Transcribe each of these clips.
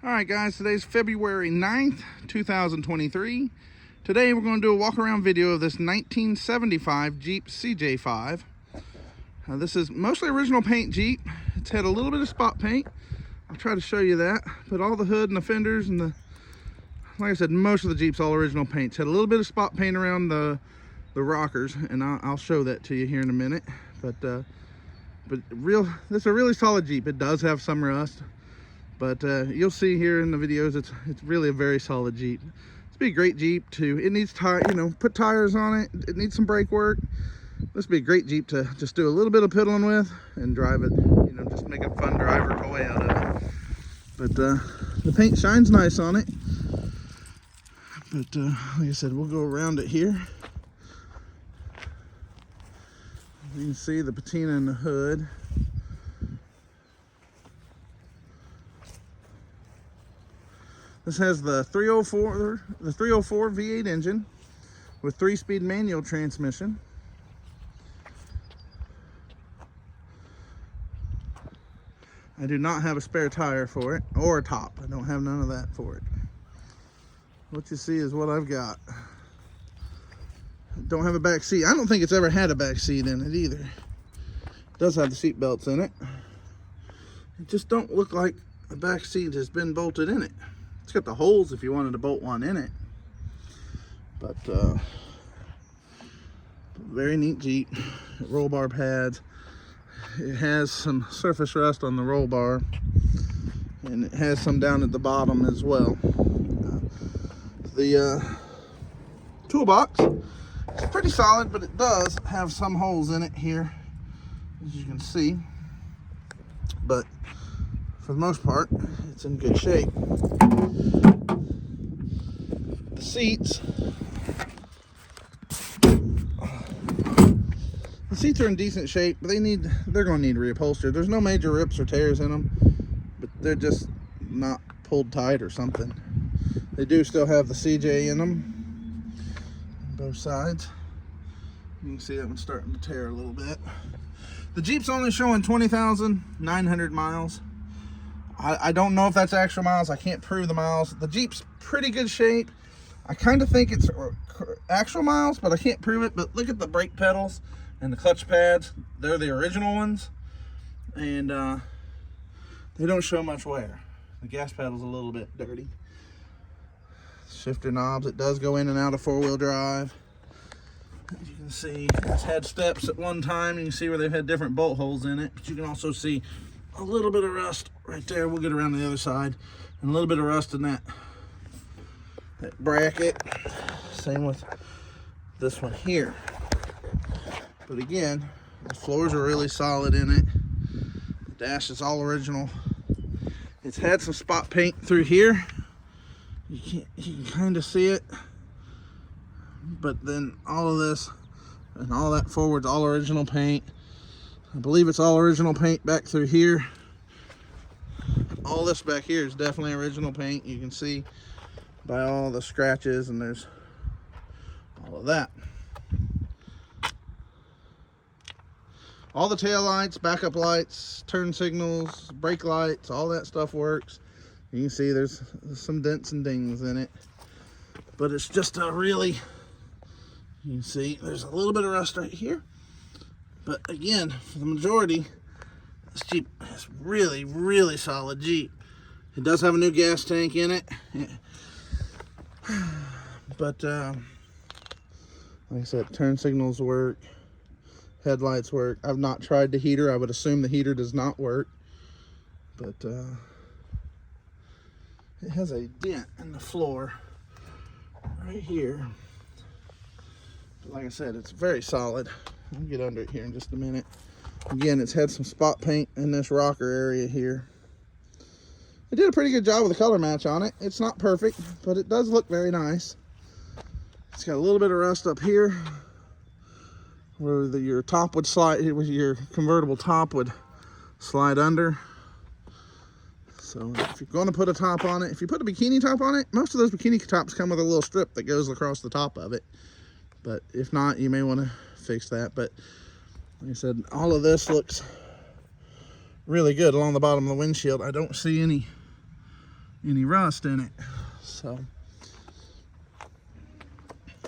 Alright guys, today's February 9th, 2023. Today we're going to do a walk around video of this 1975 Jeep CJ5. This is mostly original paint Jeep. It's had a little bit of spot paint. I'll try to show you that. But all the hood and the fenders and like I said, most of the Jeep's all original paint. It's had a little bit of spot paint around the rockers, and I'll show that to you here in a minute. But this is a really solid Jeep. It does have some rust. But you'll see here in the videos, it's really a very solid Jeep. It's be a great Jeep too. It needs put tires on it. It needs some brake work. This would be a great Jeep to just do a little bit of piddling with and drive it. Just make a fun drive or toy out of it. But the paint shines nice on it. But like I said, we'll go around it here. You can see the patina in the hood. This has the 304 V8 engine with 3-speed manual transmission. I do not have a spare tire for it or a top. I don't have none of that for it. What you see is what I've got. Don't have a back seat. I don't think it's ever had a back seat in it either. It does have the seat belts in it. It just don't look like the back seat has been bolted in it. It's got the holes if you wanted to bolt one in it. But very neat Jeep. Roll bar pads. It has some surface rust on the roll bar, and it has some down at the bottom as well. The toolbox is pretty solid, but it does have some holes in it here, as you can see. But for the most part, it's in good shape. The seats are in decent shape, but they're going to need reupholstered. There's no major rips or tears in them, but they're just not pulled tight or something. They do still have the CJ in them on both sides. You can see that one's starting to tear a little bit. The Jeep's only showing 20,900 miles. I don't know if that's actual miles. I can't prove the miles. The Jeep's pretty good shape. I kind of think it's actual miles, but I can't prove it. But look at the brake pedals and the clutch pads. They're the original ones, and they don't show much wear. The gas pedal's a little bit dirty. Shifter knobs, it does go in and out of four-wheel drive. As you can see, it's had steps at one time. You can see where they've had different bolt holes in it, but you can also see a little bit of rust right there. We'll get around the other side, and a little bit of rust in that bracket. Same with this one here. But again, the floors are really solid in it. The dash is all original. It's had some spot paint through here. You can kind of see it. But then all of this and all that forward's all original paint. I believe it's all original paint back through here. All this back here is definitely original paint. You can see by all the scratches, and there's all of that. All the tail lights, backup lights, turn signals, brake lights, all that stuff works. You can see there's some dents and dings in it. But it's just a really, you can see there's a little bit of rust right here. But again, for the majority, this Jeep is really, really solid Jeep. It does have a new gas tank in it. But like I said, turn signals work. Headlights work. I've not tried the heater. I would assume the heater does not work. But it has a dent in the floor right here. But like I said, it's very solid. I'll get under it here in just a minute. Again, it's had some spot paint in this rocker area here. They did a pretty good job with the color match on it. It's not perfect, but it does look very nice. It's got a little bit of rust up here where your top would slide, your convertible top would slide under. So if you're going to put a top on it, if you put a bikini top on it, most of those bikini tops come with a little strip that goes across the top of it. But if not, you may want to fix that. But like I said, all of this looks really good along the bottom of the windshield. I don't see any any rust in it. So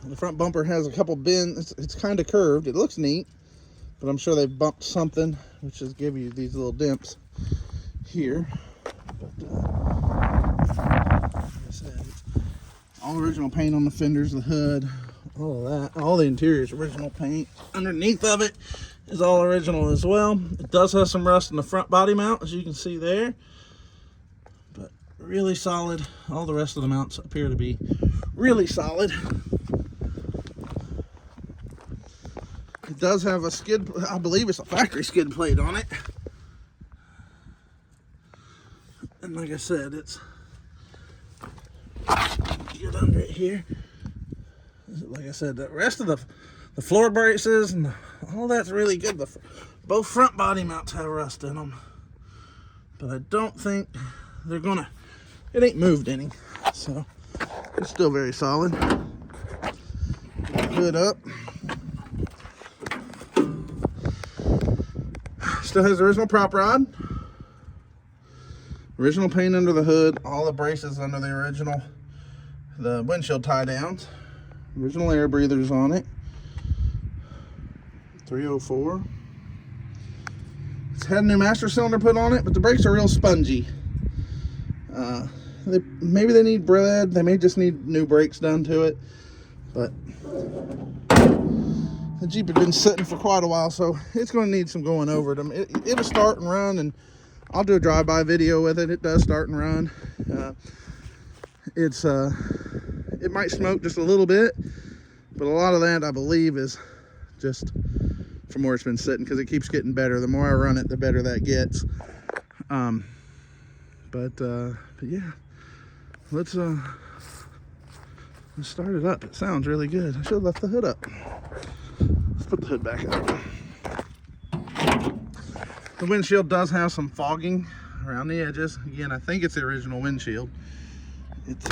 the front bumper has a couple bends. It's kind of curved. It looks neat, but I'm sure they've bumped something, which is give you these little dimps here. But like I said, all original paint on the fenders, the hood, all of that. All the interior is original paint. Underneath of it is all original as well. It does have some rust in the front body mount, as you can see there, but really solid. All the rest of the mounts appear to be really solid. It does have a skid, I believe it's a factory skid plate on it. And like I said, it's, get under it here. Like I said, the rest of the floor braces and all that's really good. Both front body mounts have rust in them, but I don't think they're gonna, it ain't moved any, so it's still very solid. Hood up. Still has the original prop rod, original paint under the hood, all the braces under the original, the windshield tie downs, original air breathers on it, 304. It's had a new master cylinder put on it, but the brakes are real spongy. Maybe they need bread, they may just need new brakes done to it, but the Jeep had been sitting for quite a while, so it's going to need some going over them. It'll start and run, and I'll do a drive-by video with it. It does start and run. It might smoke just a little bit, but a lot of that, I believe, is just from where it's been sitting, because it keeps getting better. The more I run it, the better that gets. But yeah, let's start it up. It sounds really good. I should have left the hood up. Let's put the hood back up. The windshield does have some fogging around the edges. Again, I think it's the original windshield. It's